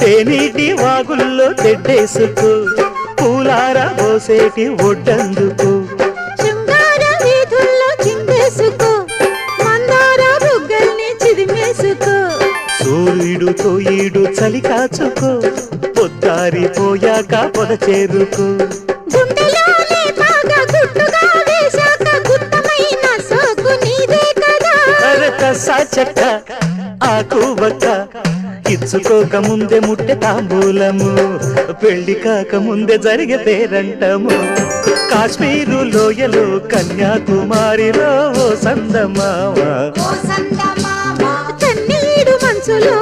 తేనీటి వాగుల్లో తెడ్డేసుకో పూలార పోసేటి ఒడ్డందుకు శృంగార వీధుల్లో చిందేసుకో మందార బుగ్గల్ని చిదిమేసుకో సూర్యుడు తోయిడు చలి కాచుకో పొద్దారిపోయాక పొద చేరుకో గుండెలోనే బాగా గుట్టుగా వేశాక గుత్తమైన సోకు నీదే కదా అరక సాచక్క ఆకు వక్క ఇచ్చుకోక ముందే ముట్టె తాంబూలము పెళ్లి కాక ముందే జరిగే పేరంటము కాశ్మీరు లోయలో కన్యాకుమారిలో ఓ సందమామ కన్నీడు మనసులో